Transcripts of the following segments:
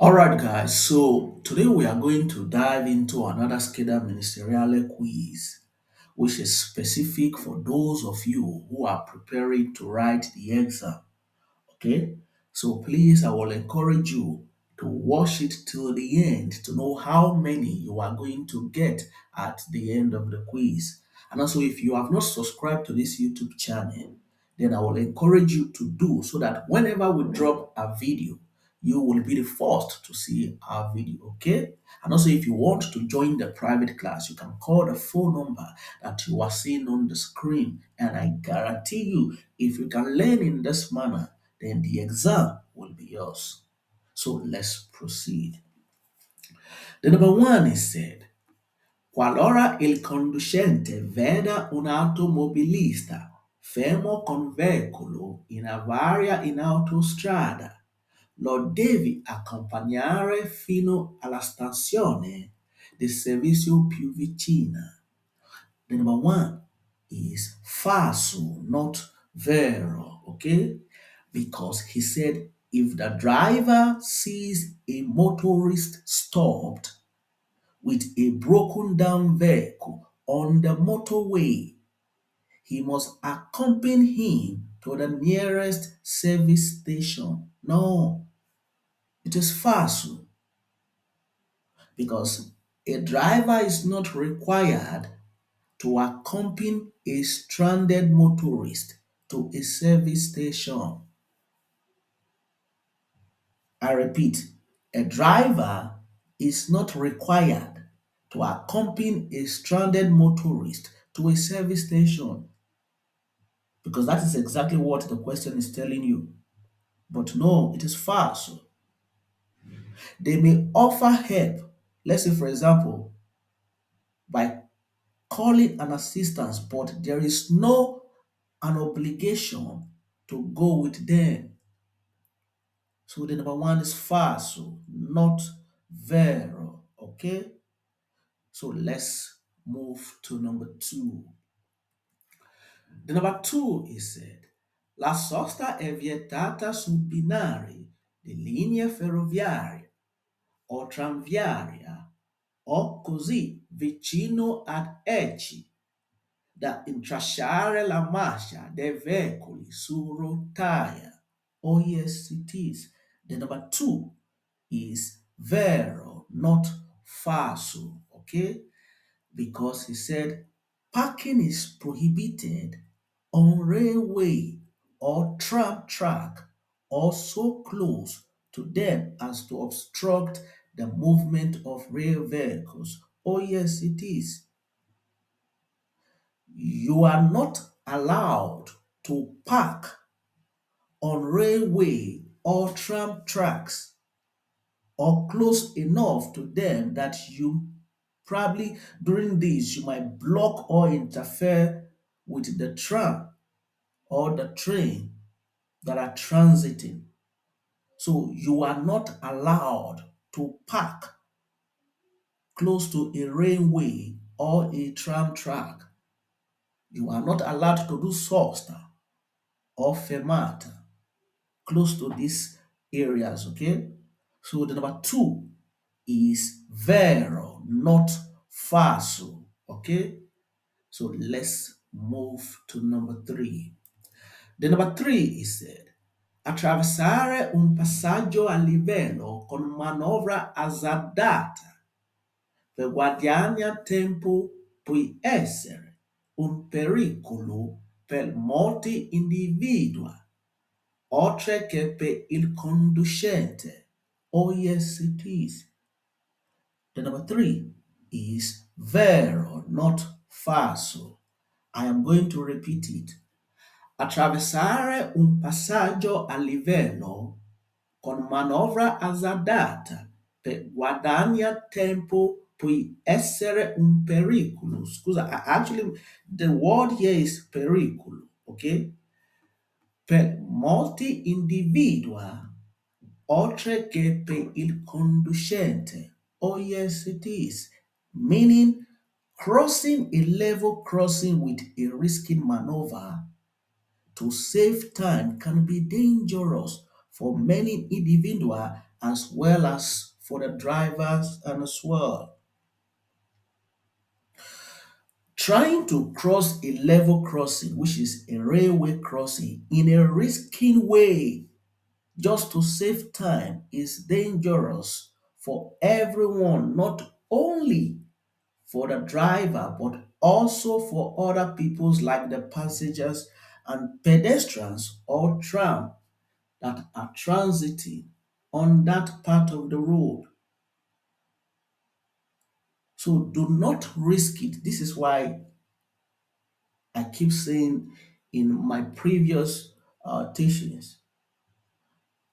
Alright, guys, so today we are going to dive into another Scheda Ministeriale quiz, which is specific for those of you who are preparing to write the exam. Okay, so please, I will encourage you to watch it till the end to know how many you are going to get at the end of the quiz. And also, if you have not subscribed to this YouTube channel, then I will encourage you to do so that whenever we drop a video, you will be the first to see our video. Okay, and also, if you want to join the private class, you can call the phone number that you are seeing on the screen, and I guarantee you, if you can learn in this manner, then the exam will be yours. So let's proceed. The number one is said, qualora il conducente veda un automobilista fermo con veicolo in avaria in autostrada, lo devi accompagnare fino alla stazione di servizio più vicina. The number one is falso, not vero, okay? Because he said if the driver sees a motorist stopped with a broken down vehicle on the motorway, he must accompany him to the nearest service station. No, it is falso because a driver is not required to accompany a stranded motorist to a service station. I repeat, a driver is not required to accompany a stranded motorist to a service station because that is exactly what the question is telling you. But no, it is false. They may offer help, let's say, for example, by calling an assistance, but there is no an obligation to go with them. So the number one is falso, not vero. Okay? So let's move to number two. The number two is said, la sosta è vietata su binari di linea ferroviaria o tranviaria o così vicino ad essi da intralciare la marcia dei veicoli su rotaia. Oh yes, it is. The number two is vero, not falso. Okay? Because he said parking is prohibited on railway or tram track or so close to them as to obstruct the movement of rail vehicles. Oh, yes, it is. You are not allowed to park on railway or tram tracks or close enough to them that you probably during this you might block or interfere with the tram or the train that are transiting. So you are not allowed to park close to a railway or a tram track. You are not allowed to do sosta or fermata close to these areas, okay? So the number two is vero, not falso, okay? So let's move to number three. The number three is said, attraversare un passaggio a livello con manovra azzardata per guadagnare tempo può essere un pericolo per molti individui, oltre che per il conducente. Oh yes, it is. The number three is vero, not falso. I am going to repeat it. Attraversare un passaggio a livello con manovra azzardata per guadagnare tempo può essere un pericolo. Scusa, actually, the word here is pericolo, okay? Per molti individui, oltre che per il conducente. Oh, yes, it is. Meaning, crossing a level crossing with a risky maneuver to save time can be dangerous for many individuals as well as for the drivers and as well. Trying to cross a level crossing, which is a railway crossing, in a risky way just to save time is dangerous for everyone, not only for the driver, but also for other peoples like the passengers and pedestrians or tram that are transiting on that part of the road. So do not risk it. This is why I keep saying in my previous teachings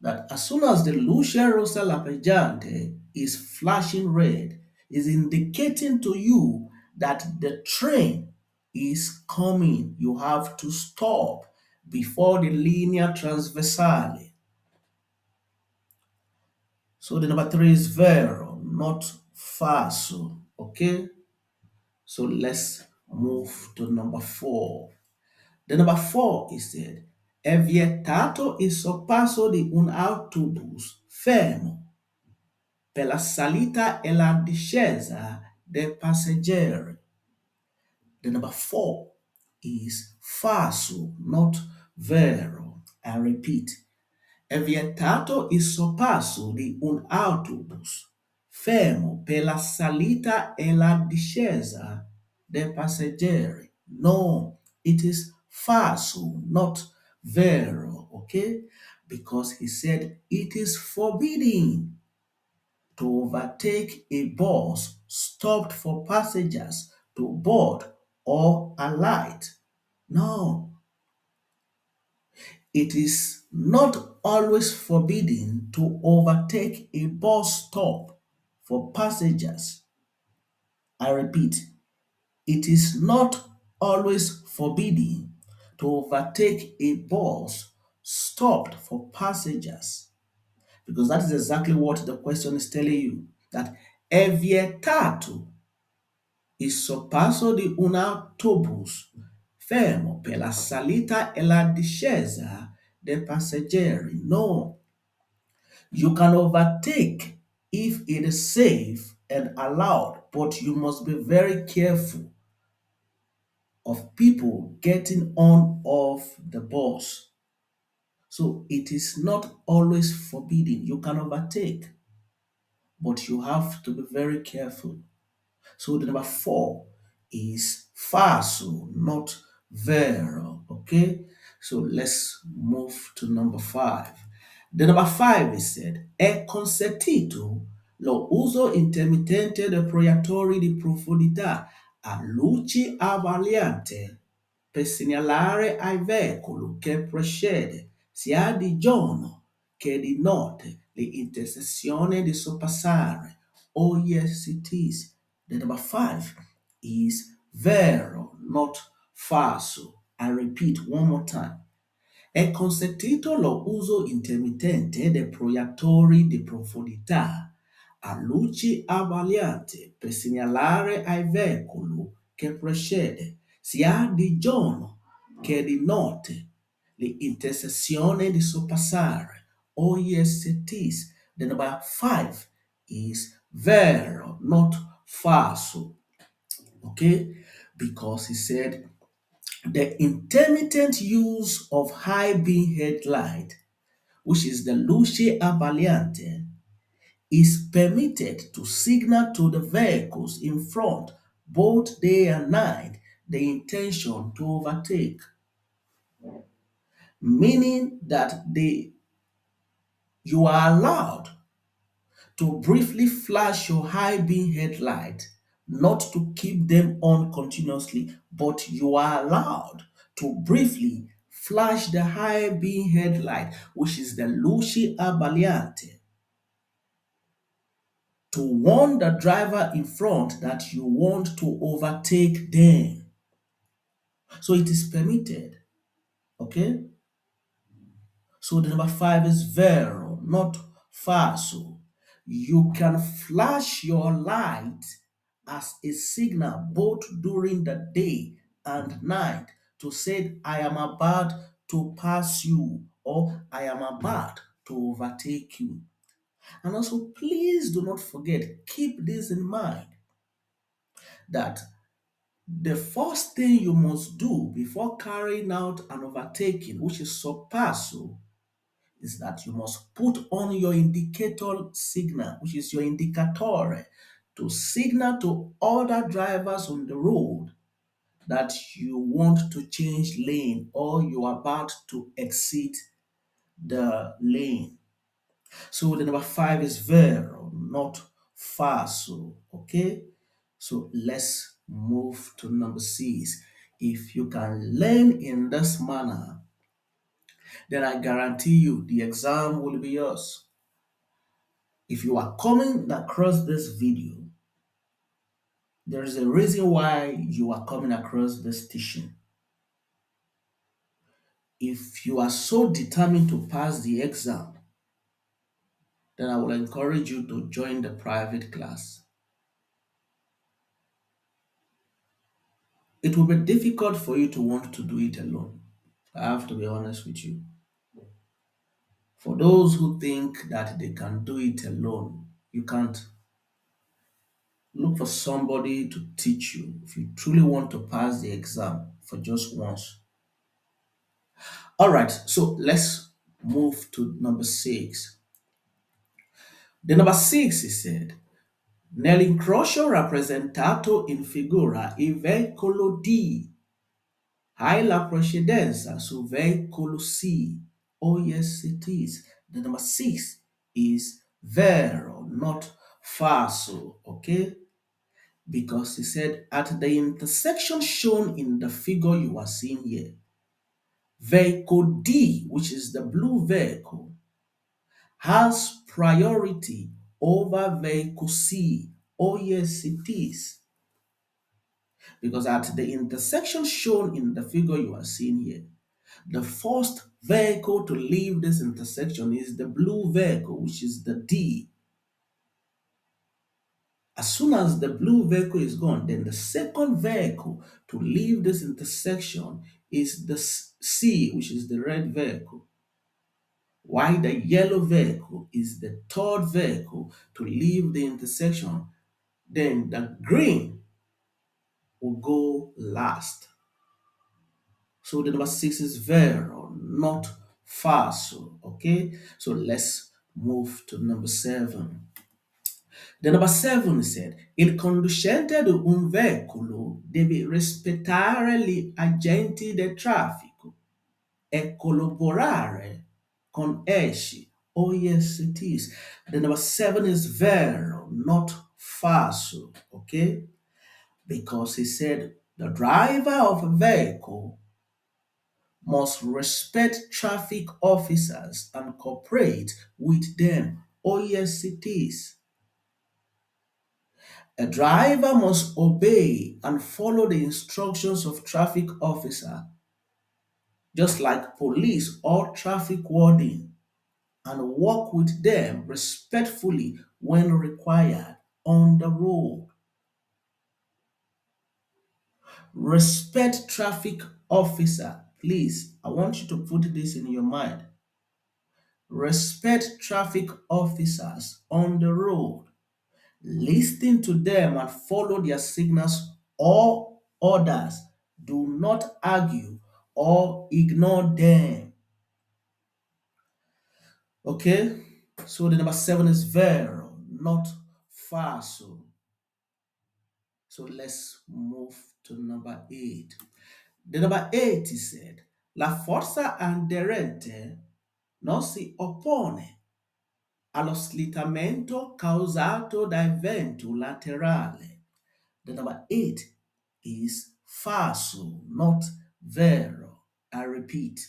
that as soon as the luce rossa lampeggiante is flashing red, is indicating to you that the train is coming. You have to stop before the linea transversale. So the number three is vero, not falso. Okay, so let's move to number four. The number four is said, è vietato il sorpasso di un autobus fermo per la salita e la discesa dei passeggeri. The number four is falso, not vero. I repeat, è vietato il sorpasso di un autobus fermo per la salita e la discesa dei passeggeri. No, it is falso, not vero, okay? Because he said it is forbidden to overtake a bus stopped for passengers to board or alight. No, it is not always forbidden to overtake a bus stop for passengers. I repeat, it is not always forbidden to overtake a bus stopped for passengers, because that is exactly what the question is telling you, that è vietato il sorpasso di un autobus fermo per la salita e la discesa dei passeggeri. No, you can overtake if it is safe and allowed, but you must be very careful of people getting on off the bus. So it is not always forbidden. You can overtake, but you have to be very careful. So the number four is falso, not vero. Okay, so let's move to number five. The number five is said, è consentito lo uso intermittente dei proiettori di profondità a luci avvaliante per segnalare ai veicoli che procede sia di giorno che di notte l'intersezione di sorpassare. Oh yes, it is. The number five is vero, not falso. I repeat one more time. È consentito lo uso intermittente dei proiettori di profondità a luci avvaliate per segnalare ai veicoli che procede sia di giorno che di notte l'intersezione di sorpassare. Oh yes, it is. The number five is vero, not falso. Okay? Because he said the intermittent use of high beam headlight, which is the luce abbagliante, is permitted to signal to the vehicles in front both day and night the intention to overtake, meaning that you are allowed to briefly flash your high beam headlight, not to keep them on continuously, but you are allowed to briefly flash the high beam headlight, which is the luce abbagliante, to warn the driver in front that you want to overtake them. So it is permitted. Okay? So the number five is vero, not falso. You can flash your light as a signal both during the day and night to say, I am about to pass you or I am about to overtake you. And also, please do not forget, keep this in mind that the first thing you must do before carrying out an overtaking, which is sorpasso, is that you must put on your indicator signal, which is your indicator, to signal to other drivers on the road that you want to change lane or you are about to exit the lane. So the number five is vero, not faso. Okay. So let's move to number six. If you can learn in this manner, then I guarantee you the exam will be yours. If you are coming across this video, there is a reason why you are coming across this teaching. If you are so determined to pass the exam, then I will encourage you to join the private class. It will be difficult for you to want to do it alone. I have to be honest with you. For those who think that they can do it alone, you can't. Look for somebody to teach you if you truly want to pass the exam for just once. All right, so let's move to number six. The number six is said, nell'incrocio rappresentato in figura il veicolo D hai la precedenza su veicolo C. Oh, yes, it is. The number six is vero, not falso, okay? Because he said, at the intersection shown in the figure you are seeing here, vehicle D, which is the blue vehicle, has priority over vehicle C. Oh, yes, it is. Because at the intersection shown in the figure you are seeing here, the first vehicle to leave this intersection is the blue vehicle, which is the D. As soon as the blue vehicle is gone, then the second vehicle to leave this intersection is the C, which is the red vehicle. While the yellow vehicle is the third vehicle to leave the intersection, then the green will go last. So the number six is vero, not falso. Okay, so let's move to number seven. The number seven said, il conducente di un veicolo deve rispettare gli agenti del traffico e collaborare con essi. Oh, yes, it is. The number seven is vero, not falso. Okay? Because he said the driver of a vehicle must respect traffic officers and cooperate with them. Oh, yes, it is. A driver must obey and follow the instructions of traffic officer, just like police or traffic warden, and work with them respectfully when required on the road. Respect traffic officer. Please, I want you to put this in your mind. Respect traffic officers on the road. Listen to them and follow their signals or orders. Do not argue or ignore them. Okay? So the number seven is vero, not falso. So let's move to number eight. The number eight is said, la forza aderente non si oppone allo slittamento causato da evento laterale. The number eight is falso, not vero. I repeat,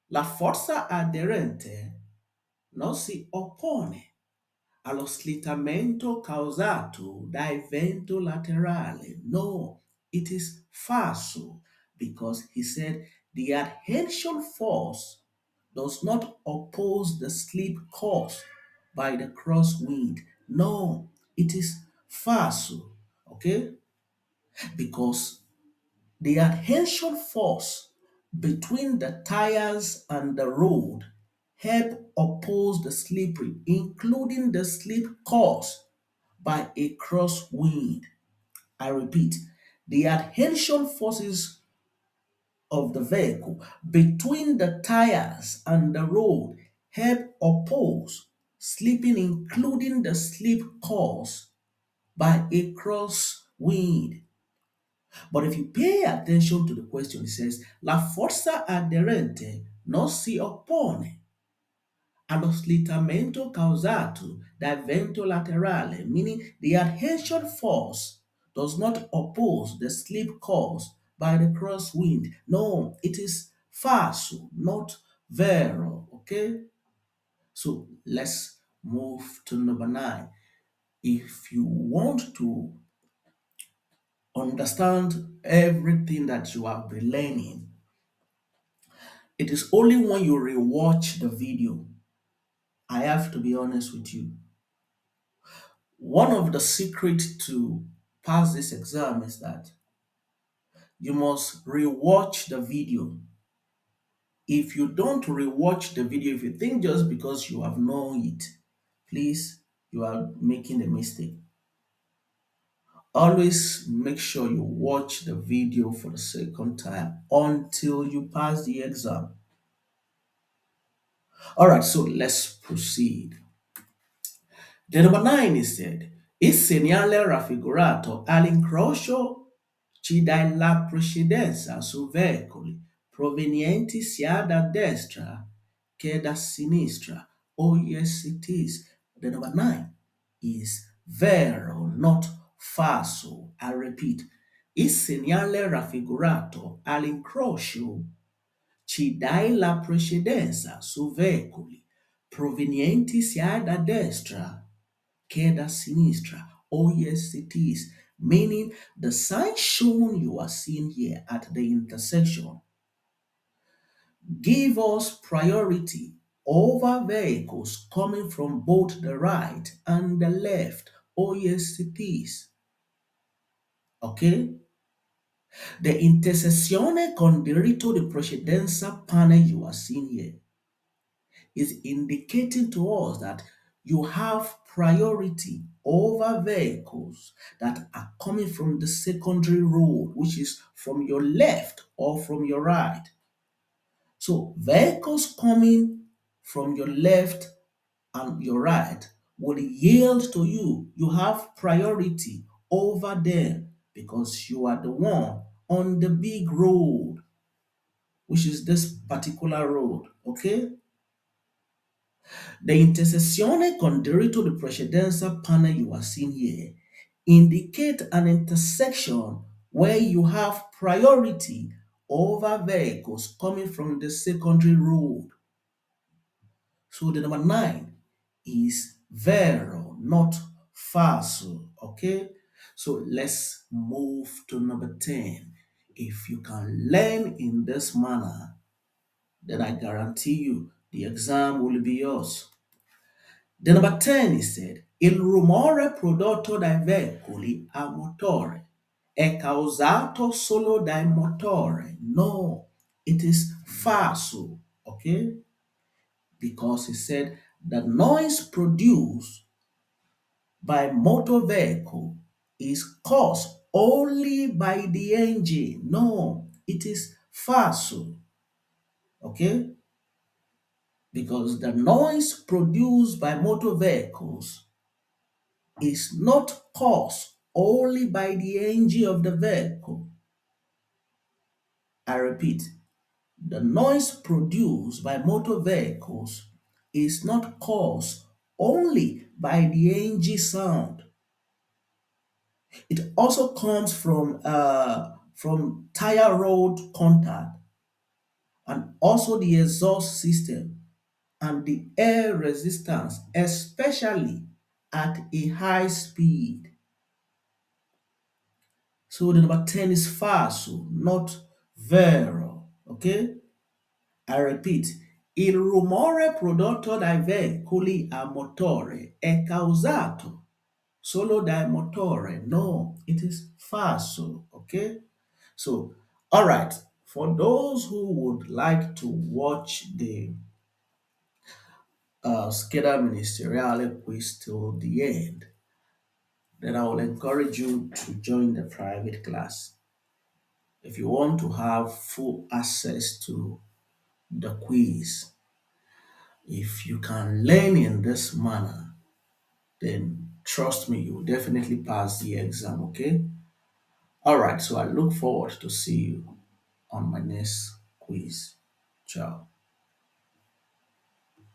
la forza aderente non si oppone allo slittamento causato da evento laterale. No, it is falso because he said the adhesion force does not oppose the slip caused by the crosswind. No, it is falso. Okay? Because the adhesion force between the tires and the road help oppose the slippery, including the slip caused by a crosswind. I repeat, the adhesion forces of the vehicle between the tires and the road help oppose slipping, including the slip caused by a crosswind. But if you pay attention to the question, it says, La forza aderente non si oppone allo slittamento causato dal vento laterale, meaning the adhesion force does not oppose the slip caused by the crosswind. No, it is falso, not vero. Okay? So let's move to number 9. If you want to understand everything that you have been learning, it is only when you rewatch the video. I have to be honest with you. One of the secrets to pass this exam is that you must rewatch the video. If you don't rewatch the video, if you think just because you have known it, please, you are making a mistake. Always make sure you watch the video for the second time until you pass the exam. All right, so let's proceed. The number 9 is said, il segnale raffigurato all'incrocio ci dà la precedenza su veicoli provenienti sia da destra che da sinistra. Oh yes, it is. The number 9 is vero, not falso. I repeat, il segnale raffigurato all'incrocio ci dà la precedenza su veicoli provenienti sia da destra che da sinistra. Oh, yes, it is. Meaning the sign shown you are seeing here at the intersection give us priority over vehicles coming from both the right and the left. Oh, yes, it is. Okay? The intersezione con diritto di precedenza panel you are seeing here is indicating to us that you have priority over vehicles that are coming from the secondary road, which is from your left or from your right. So, vehicles coming from your left and your right will yield to you. You have priority over them because you are the one on the big road, which is this particular road. Okay? The intersezione con diritto di precedenza panel you are seeing here indicate an intersection where you have priority over vehicles coming from the secondary road. So the number 9 is vero, not falso. Okay? So let's move to number 10. If you can learn in this manner, then I guarantee you the exam will be yours. The number 10 is said, il rumore prodotto dai veicoli a motore è causato solo dai motore. No, it is falso, okay? Because he said the noise produced by motor vehicle is caused only by the engine. No, it is falso, okay? Because the noise produced by motor vehicles is not caused only by the engine of the vehicle. I repeat, the noise produced by motor vehicles is not caused only by the engine sound. It also comes from tire road contact and also the exhaust system and the air resistance, especially at a high speed. So the number 10 is falso, not vero. Okay? I repeat, il rumore prodotto dai veicoli a motore è causato solo dai motore. No, it is falso. Okay? So, all right. For those who would like to watch Scheda Ministeriale quiz till the end, then I will encourage you to join the private class. If you want to have full access to the quiz, if you can learn in this manner, then trust me, you will definitely pass the exam, okay? All right, so I look forward to see you on my next quiz. Ciao.